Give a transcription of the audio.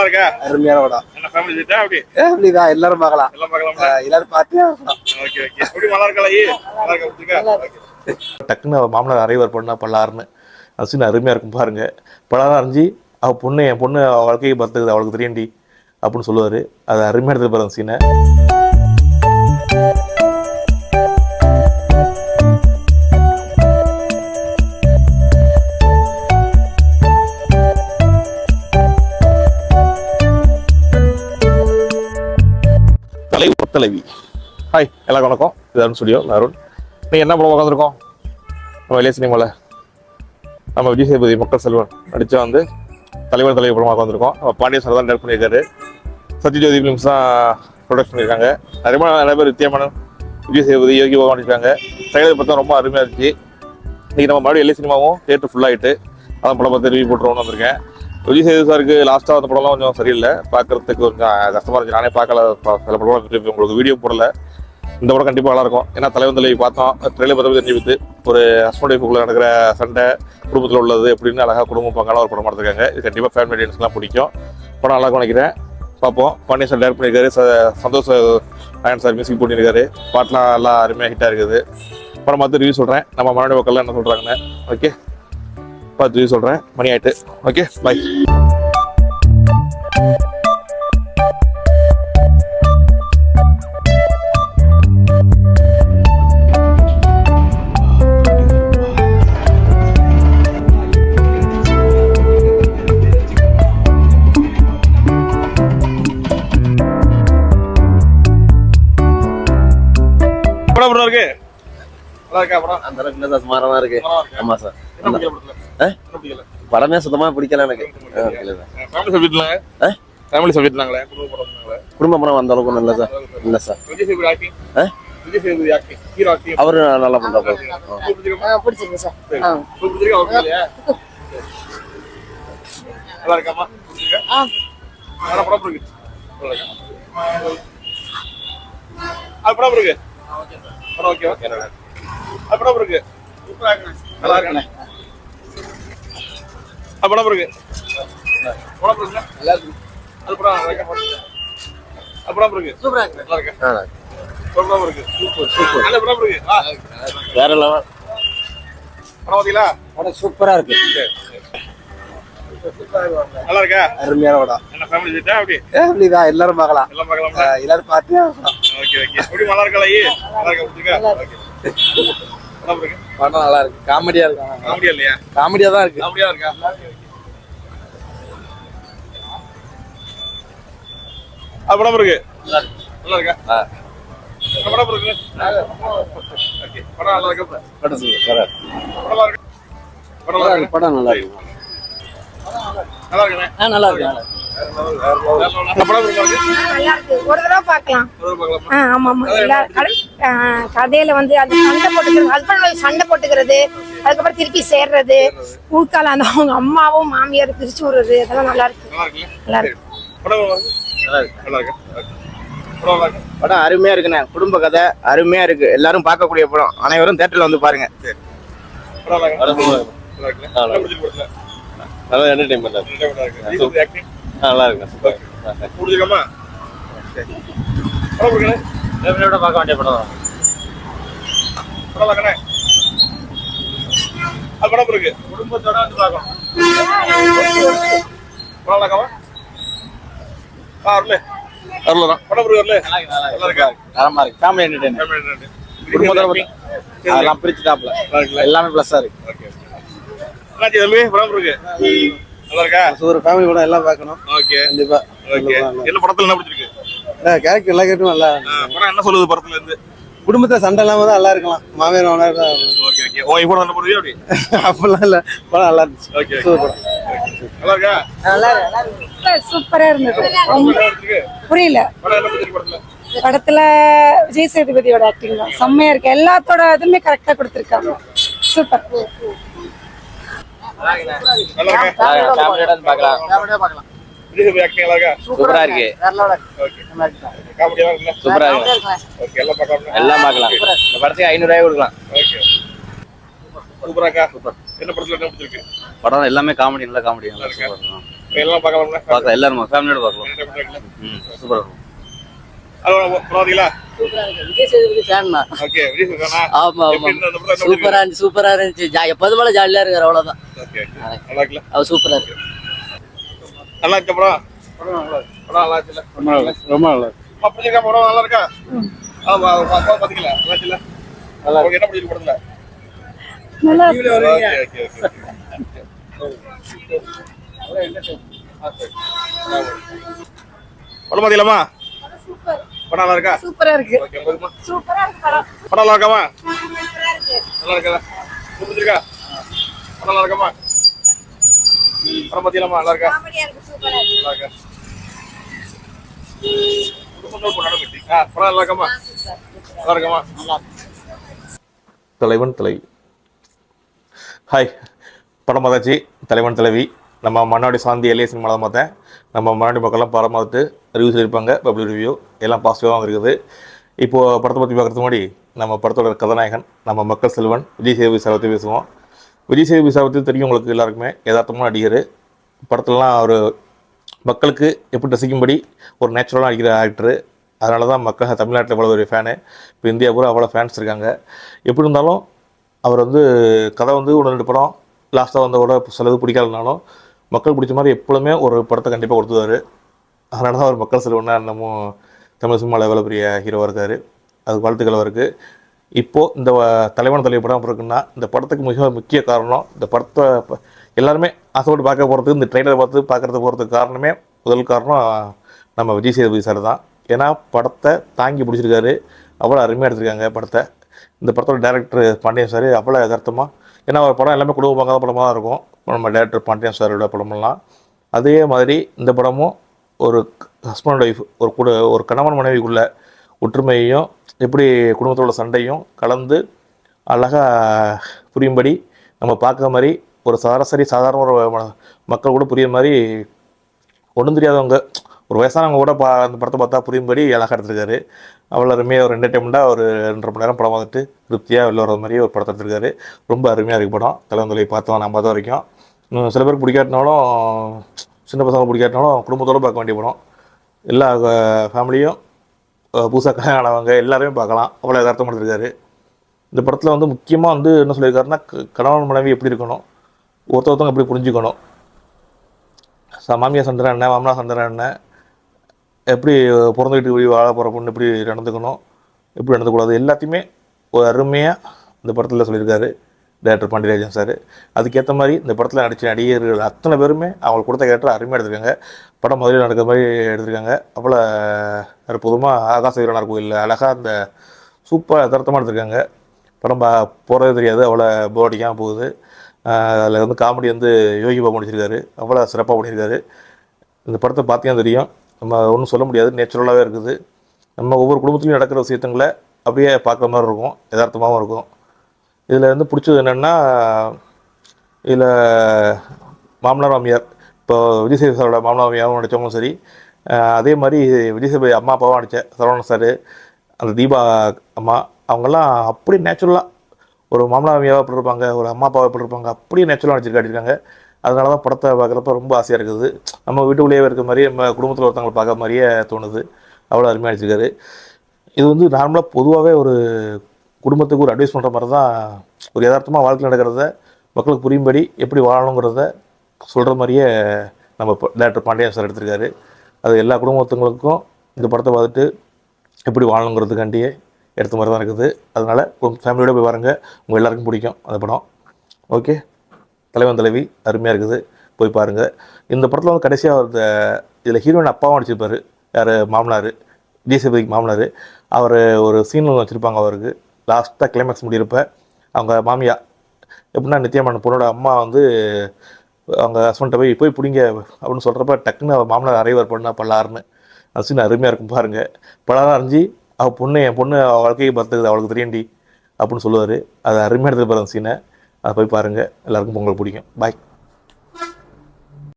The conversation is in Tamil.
நல்லா இருக்கா? அருமையான படம். என்ன ஃபேமிலி சீட்டா அப்படி? ஃபேமிலி தான், எல்லாரும் பார்க்கலாம். எல்லாம் பார்க்கலாமா? எல்லாரும் பார்த்தியா படம். Okay okay. எப்படி நல்லா இருக்கா? நல்லா இருக்கா? டக்குன்னு மாமனார் அரைவர் பொண்ணா பல்லாருன்னு அந்த சீன் அருமையாக இருக்கும் பாருங்க. பல்லாரம் அரைஞ்சி அவள் பொண்ணு என் பொண்ணு வாழ்க்கையை பார்த்துக்குது அவளுக்கு தெரியண்டி அப்படின்னு சொல்லுவார். அது அருமையாக எடுத்து பாருங்க சீனை. தலைவி ஹாய் எல்லாருக்கும் வணக்கம். இது ஸ்டுடியோ அருண். நீங்கள் என்ன படம் உட்காந்துருக்கோம்? நம்ம வெளியே சினிமாவில் நம்ம விஜய் சேதுபதி மக்கள் செல்வன் நடித்தா வந்து தலைவர் தலைவி படமாக உட்காந்துருக்கோம். நம்ம பாண்டியன் சார் தான் டேரக்ட் பண்ணியிருக்காரு. சத்யஜோதி ஃபிலிம்ஸ் தான் ப்ரொடக்ஷன் பண்ணியிருக்காங்க. நிறைய பேர் வித்தியமான விஜய் சேதுபதி யோகி பகவான் பண்ணியிருக்காங்க. ட்ரைலர் பார்த்தா ரொம்ப அருமையாக இருந்துச்சு. இன்றைக்கி நம்ம மறுபடியும் வெளியே சினிமாவும் தேட்டர் ஃபுல்லாகிட்டு அதான் படம் பார்த்து ரிவ்யூ போட்டுருவோம்னு வந்திருக்கேன். விஜய் சேது சாருக்கு லாஸ்ட்டாக அந்த படம்லாம் கொஞ்சம் சரியில்லை, பார்க்குறதுக்கு கொஞ்சம் கஷ்டமாக இருந்துச்சு. நானே பார்க்கல, சில படம் உங்களுக்கு வீடியோ போடல. இந்த படம் கண்டிப்பாக நல்லாயிருக்கும். ஏன்னா தலைவர் தலைவி பார்த்தோம், ட்ரெயிலர் பார்த்து தெரிஞ்சுக்கிட்டு ஒரு ஹஸ்பண்ட் ஒய்ஃபுக்குள்ளே நடக்கிற சண்டை குடும்பத்தில் உள்ளது எப்படின்னு அழகாக குடும்பம் பங்கான ஒரு படம் எடுத்துருக்காங்க. இது கண்டிப்பாக ஃபேமிலி ஆடியன்ஸ்லாம் பிடிக்கும். படம் நல்லா நினைக்கிறேன். பார்ப்போம். பாண்டியன் சார் டேரக்ட் பண்ணியிருக்காரு. சந்தோஷ் நாயன் சார் மியூசிக் போட்டிருக்காரு. பாட்டெலாம் நல்லா அருமையாக ஹிட்டாக இருக்குது. படம் பார்த்து ரிவ்யூ சொல்கிறேன். நம்ம மறுபடியும் மக்கள்லாம் என்ன சொல்கிறாங்கன்னு ஓகே பார்த்து ரிவ்யூ சொல்கிறேன். மணி ஆகிட்டு ஓகே பை. இருக்கு நல்லா இருக்கா படம்? அந்த அளவுக்கு இல்லை சார், சுமாராக இருக்கு. ஆமாம் சார். படமே சுத்தமாக பிடிக்கல எனக்கு. ஃபேமிலி சப்ஜெக்ட்னாங்களே குடும்ப படம் அந்த அளவுக்கு இல்லை சார். இல்லை sir. Vijay Sethupathi acting, Vijay Sethupathi acting, hero acting அவரு நல்லா பண்றாரு. பிடிச்சிருக்கு சார். பிடிச்சிருக்கா? ஓகே இல்லையா? நல்லா இருக்காமா? பிடிச்சிருக்கா? நல்லா படம் இருக்கு. அது படம் இருக்கு. படம் ஓகே ஓகே. அது படம் இருக்கு. சூப்பரா இருக்கு. நல்லா இருக்குண்ணே. அது படம் இருக்கு. படம் இருக்கு. நல்லா இருக்கு. அது படம் அது படம் இருக்கு. சூப்பரா இருக்கு. நல்லா இருக்கு. படம் இருக்கு. Super super. நல்ல படம் இருக்கு. வேற லெவல். படம் பாத்தீங்களா? படம் சூப்பரா இருக்கு. நல்லா இருக்கா? அருமையான படம். என்ன ஃபேமிலி சீட்டா அப்படி? ஃபேமிலி தான், எல்லாரும் பார்க்கலாம். எல்லாம் பார்க்கலாமா? எல்லாரும் பார்த்தியா படம். Okay okay. எப்படி நல்லா இருக்கா? நல்லா இருக்கா? பிடிச்சிருக்கா? ஓகே. படம் இருக்கு. படம் நல்லா இருக்கு. காமெடியா இருக்கு. காமெடியா இல்லையா? காமெடியா தான் இருக்கு. காமெடியா இருக்கா? அது படம் இருக்கு. நல்லா இருக்கா? படம் இருக்கு. ஓகே. படம் நல்லா இருக்கா? படம் சூப்பரா இருக்கு. நல்லா இருக்கு. படம் நல்லா இருக்கு. நல்லா இருக்குண்ணே. நல்லா இருக்கு. படம் இருக்கு. நல்லா இருக்கு. ஒரு தடவை பார்க்கலாம். ஆமா ஆமா. கதையில வந்து அந்த சண்டை போட்டுக்கிறது, ஹஸ்பண்ட் ஒய்ஃப் சண்டை போட்டுக்கிறது, அதுக்கப்புறம் திருப்பி சேர்றது, உள்கால அந்த அவங்க அம்மாவும் மாமியார் பிரிச்சு விடுறது, அதெல்லாம் நல்லா இருக்கு. நல்லா இருக்கு. படம் அருமையா இருக்குண்ணே. குடும்ப கதை அருமையா இருக்கு. எல்லாரும் பார்க்கக்கூடிய படம். அனைவரும் தியேட்டர்ல வந்து பாருங்க. நல்லா என்டர்டைன்மெண்ட் இருக்கு. நல்லா இருக்கு. புரிஞ்சுக்கமா? படம் இருக்குண்ணே. ஃபேமிலியோட பார்க்க வேண்டிய படம். படம் இருக்குண்ணே. அது படம் இருக்கு. குடும்பத்தோட வந்து பார்க்கணும். படம் இருக்கா? அருளே அருளதான். படம் இருக்கு. நல்லா இருக்கா? தரமா இருக்கு. Family entertainment. குடும்பத்தோட அதெல்லாம் பிரிச்சுட்டாப்ல. எல்லாமே பிளஸ்ஸா இருக்கு. ஓகே. என்னாச்சு தம்பி? படம் இருக்கு. நல்லா இருக்கா? ஒரு ஃபேமிலி படம் எல்லாம் பார்க்கணும். ஓகே கண்டிப்பா. ஓகே. என்ன படத்துல என்ன பிடிச்சிருக்கு? கேரக்டர் எல்லா கேரக்டரும் நல்லா. படம் என்ன சொல்லுது படத்துல இருந்து? குடும்பத்தை சண்டை இல்லாம தான் நல்லா இருக்கலாம். மாமியார் மாமனார் தான். Okay okay. ஓ இப்போ என்ன போறீங்க அப்படி? அப்பெல்லாம் இல்ல. படம் நல்லா இருந்துச்சு. ஓகே. சூப்பர். நல்லா இருக்கா? நல்லா இருக்கு. சூப்பரா இருந்தது. புரியல. படம் என்ன பிடிச்சிருக்கு படத்துல? படத்துல விஜய் சேதுபதியோட ஆக்டிங் தான் செம்மையா இருக்கு. எல்லாத்தோட இதுமே கரெக்டா கொடுத்திருக்காங்க. சூப்பர். நல்லா இருக்கா? ஃபேமிலியோட பார்க்கலாம். விஜய் சேதுபதி ஆக்டிங் நல்லா இருக்கா? சூப்பரா இருக்கு. ஓகே. காமெடியா இருக்குல்ல? சூப்பரா இருக்கு. ஓகே. எல்லாம் பார்க்கலாம். எல்லாம் பார்க்கலாம். இந்த படத்துக்கு 500 ரூபாய் கொடுக்கலாம். ஓகே. சூப்பரா இருக்கா? சூப்பர். என்ன படத்துல என்ன பிடிச்சிருக்கு? படம் எல்லாமே காமெடி. நல்ல காமெடி. நல்லா இருக்கு. எல்லாம் பார்க்கலாம்ல? பார்க்கலாம், எல்லாரும் ஃபேமிலியோட பார்க்கலாம். சூப்பரா இருக்கும். பரவாயில்லைங்களா? விஜய் சேதுபதி ஃபேன் தான். ஓகே, விஜய் சேதுபதி. ஆமா ஆமா, சூப்பரா இருந்துச்சு. எப்போதும் போல ஜாலியா இருக்காரு, அவ்வளவுதான். நல்லா இருக்குல்ல? அவர் சூப்பரா இருக்கு. நல்லா இருக்கு படம். நல்லா இருக்குல்ல? ரொம்ப நல்லா இருக்கு. பிடிச்சிருக்கா படம்? நல்லா இருக்கா? ஆமா, பாத்தீங்களா? நல்லா இருக்குல்ல? உங்களுக்கு என்ன பிடிச்சிருக்கு படத்துல? நல்லா ஓகே. படம் பாத்தீங்களாமா? படம் நல்லா இருக்கா? சூப்பரா இருக்கு. ஓகே, உங்களுக்கு சூப்பரா இருக்கு படம். படம் நல்லா இருக்காமா? நல்லா இருக்கா? பிடிச்சிருக்கா? படம் நல்லா இருக்காமா? படம் பாத்தீங்களாமா? நல்லா இருக்கா? காமெடியா இருக்கு, சூப்பரா இருக்கு. நல்லா இருக்கா? படம் நல்லா இருக்காமா? நல்லா இருக்காமா? தலைவன் தலைவி. ஹாய், படம் பார்த்தாச்சு. தலைவன் தலைவி நம்ம மண்ணாடி சாந்தி எல்ஏ சினிமா தான் பார்த்தேன். நம்ம மண்ணாடி மக்கள்லாம் படம் பார்த்துட்டு ரிவ்யூ சொல்லியிருப்பாங்க, பப்ளிக் ரிவ்யூ எல்லாம் பாசிட்டிவாக தான் இருக்குது. இப்போது படத்தை பற்றி பார்க்குறதுக்கு முன்னாடி நம்ம படத்தோட கதாநாயகன் நம்ம மக்கள் செல்வன் விஜய் சேதுபதி சார் பற்றி பேசுவோம். விஜய் சேதுபதி சார் பற்றி தெரியும் உங்களுக்கு எல்லாருக்குமே. யதார்த்தமான நடிகர். படத்துலலாம் அவர் மக்களுக்கு எப்படி ரசிக்கும்படி ஒரு நேச்சுரலாக நடிக்கிற ஆக்டரு. அதனால தான் மக்கள் தமிழ்நாட்டில் இவ்வளோ ஒரு ஃபேனு. இப்போ இந்தியா பூரா அவ்வளோ ஃபேன்ஸ் இருக்காங்க. எப்படி இருந்தாலும் அவர் கதை ஒன்று 2 படம் லாஸ்ட்டாக வந்தவோட சிலது பிடிக்காதுனாலும் மக்கள் பிடிச்ச மாதிரி எப்பொழுதுமே ஒரு படத்தை கண்டிப்பாக கொடுத்துருவார். அதனால தான் அவர் மக்கள் செல்வன்னா இன்னமும் தமிழ் சினிமாவில் எவ்வளோ பெரிய ஹீரோவாக இருக்கார். அதுக்கு வாழ்த்துக்கள் அவருக்கு. இப்போது இந்த தலைவன் தலைவி படம் இருக்குன்னா இந்த படத்துக்கு மிக முக்கிய காரணம், இந்த படத்தை எல்லாருமே ஆசைப்பட்டு பார்க்க போகிறதுக்கு, இந்த ட்ரெயிலரை பார்த்து பார்க்குறதுக்கு போகிறதுக்கு காரணமே முதல் காரணம் நம்ம விஜய் சேதுபதி சார் தான். ஏன்னா படத்தை தாங்கி பிடிச்சிருக்காரு. அவ்வளோ அருமையாக எடுத்திருக்காங்க படத்தை. இந்த படத்தோட டேரக்டர் பாண்டியன் சார் அவ்வளோ யதார்த்தமாக, ஏன்னா அவர் படம் எல்லாமே குடும்ப பார்க்காத படமாக தான் இருக்கும் நம்ம டேரக்டர் பாண்டியன் சாரோட படமெல்லாம். அதே மாதிரி இந்த படமும் ஒரு ஹஸ்பண்ட் ஒய்ஃப், ஒரு கணவன் மனைவிக்குள்ள ஒற்றுமையையும் எப்படி குடும்பத்தோட சண்டையும் கலந்து அழகாக புரியும்படி நம்ம பார்க்குற மாதிரி ஒரு சாதாரண ஒரு மக்கள் கூட புரியுற மாதிரி, ஒன்றும் தெரியாதவங்க ஒரு வயசானவங்க கூட அந்த படத்தை பார்த்தா புரியும்படி அழகாக எடுத்திருக்காரு. அவ்வளோ அருமையாக ஒரு என்டர்டைன்மெண்ட்டாக ஒரு 2.5 மணி நேரம் படம் வந்துட்டு திருப்தியாக வெளில வர மாதிரி ஒரு படத்தை எடுத்திருக்காரு. ரொம்ப அருமையாக இருக்குது படம். தலைவந்தொலை பார்த்தோம் நான் பார்த்த வரைக்கும். சில பேருக்கு பிடிக்காட்டினாலும், சின்ன பசங்க பிடிக்காட்டினாலும் குடும்பத்தோடு பார்க்க வேண்டிய படம். எல்லா ஃபேமிலியும் புதுசாக கல்யாணம் ஆனவங்க எல்லாருமே பார்க்கலாம். அவ்வளோ யதார்த்தமாக எடுத்திருக்காரு. இந்த படத்தில் முக்கியமாக என்ன சொல்லியிருக்காருன்னா, கணவன் மனைவி எப்படி இருக்கணும், ஒருத்தவங்க எப்படி புரிஞ்சுக்கணும், மாமியார் சண்டை என்ன, மாமனார் சண்டை என்ன, எப்படி பிறந்த வீட்டுக்கு போய் வாழ போகிற பொண்ணு எப்படி நடந்துக்கணும், எப்படி நடந்துக்கூடாது, எல்லாத்தையுமே ஒரு அருமையாக இந்த படத்தில் சொல்லியிருக்காரு டைரக்டர் பாண்டியராஜன் சார். அதுக்கேற்ற மாதிரி இந்த படத்தில் நடித்த நடிகர்கள் அத்தனை பேருமே அவங்களுக்கு கொடுத்த கேரக்டர் அருமையாக எடுத்திருக்காங்க. படம் முதலில் நடக்கிற மாதிரி எடுத்திருக்காங்க. அவ்வளோ அற்புதமாக ஆகாச வீரனார் கோயிலில் அழகாக அந்த சூப்பராக யதார்த்தமாக எடுத்திருக்காங்க. படம் போகிறதே தெரியாது, அவ்வளோ போடிக்காமல் போகுது. அதில் காமெடி யோகி பாபு நடிச்சிருக்காரு. அவ்வளோ சிறப்பாக பண்ணியிருக்காரு. இந்த படத்தை பார்த்தீங்கன்னா தெரியும், நம்ம ஒன்றும் சொல்ல முடியாது, நேச்சுரலாகவே இருக்குது. நம்ம ஒவ்வொரு குடும்பத்துலையும் நடக்கிற விஷயத்துங்களை அப்படியே பார்க்குற மாதிரி இருக்கும், யதார்த்தமாகவும் இருக்கும். இதில் பிடிச்சது என்னென்னா, இதில் மாமனார் மாமியார், இப்போ விஜய் சேதுபதி சாரோட மாமனார் மாமியாரும் நடித்தவங்களும் சரி, அதே மாதிரி விஜய் சேதுபதி அம்மா அப்பாவும் நடித்த சரவணன் சார், அந்த தீபா அம்மா, அவங்கெல்லாம் அப்படி நேச்சுரலாக ஒரு மாமனார் மாமியாவாக எப்படி இருப்பாங்க, ஒரு அம்மா அப்பாவாக எப்படி இருப்பாங்க, அப்படியே நேச்சுரலாக நடிச்சிருக்காங்க. அதனால தான் படத்தை பார்க்குறப்ப ரொம்ப ஆசையாக இருக்குது. நம்ம வீட்டுக்குள்ளேயே இருக்க மாதிரி, நம்ம குடும்பத்தில் ஒருத்தவங்களை பார்க்குற மாதிரியே தோணுது. அவ்வளோ அருமையாக நடிச்சிருக்காரு. இது நார்மலாக பொதுவாகவே ஒரு குடும்பத்துக்கு ஒரு அட்வைஸ் பண்ணுற மாதிரி தான், ஒரு யதார்த்தமாக வாழ்க்கையில் நடக்கிறத மக்களுக்கு புரியும்படி எப்படி வாழணுங்கிறத சொல்கிற மாதிரியே நம்ம டைரக்டர் பாண்டியன் சார் எடுத்திருக்காரு. அது எல்லா குடும்பத்துங்களுக்கும் இந்த படத்தை பார்த்துட்டு எப்படி வாழணுங்கிறதுக்காண்டியே எடுத்த மாதிரி தான் இருக்குது. அதனால் ஃபேமிலியோடு போய் பாருங்க, உங்கள் எல்லாருக்கும் பிடிக்கும் அந்த படம். ஓகே, தலைவன் தலைவி அருமையாக இருக்குது, போய் பாருங்கள். இந்த படத்தில் கடைசியாக இதில் ஹீரோயின் அப்பாவும் நடிச்சிருப்பார். யார், மாமனார், விஜய் சேதுபதிக்கு மாமனார். அவர் ஒரு சீன் வச்சுருப்பாங்க. அவருக்கு லாஸ்ட்டாக கிளைமேக்ஸ் முடியிருப்ப அவங்க மாமியா எப்படின்னா, நித்யாமன் பொண்ணோட அம்மா அவங்க ஹஸ்பண்ட்டை போய் பிடிங்க அப்படின்னு சொல்கிறப்ப டக்குன்னு மாமனார் அரைவர் பண்ணால் பல்லாருன்னு அந்த சீன் அருமையாக இருக்கும் பாருங்கள். பல்லாரம் அரைஞ்சி என் பொண்ணு வாழ்க்கையை பார்த்துக்குது, அவளுக்கு தெரியண்டி அப்படின்னு சொல்லுவார். அது அருமையாக எடுத்துகிட்டு போகிற அந்த சீனை, அதை போய் பாருங்கள். எல்லாருக்கும் பொங்கல் பிடிக்கும். பாய்.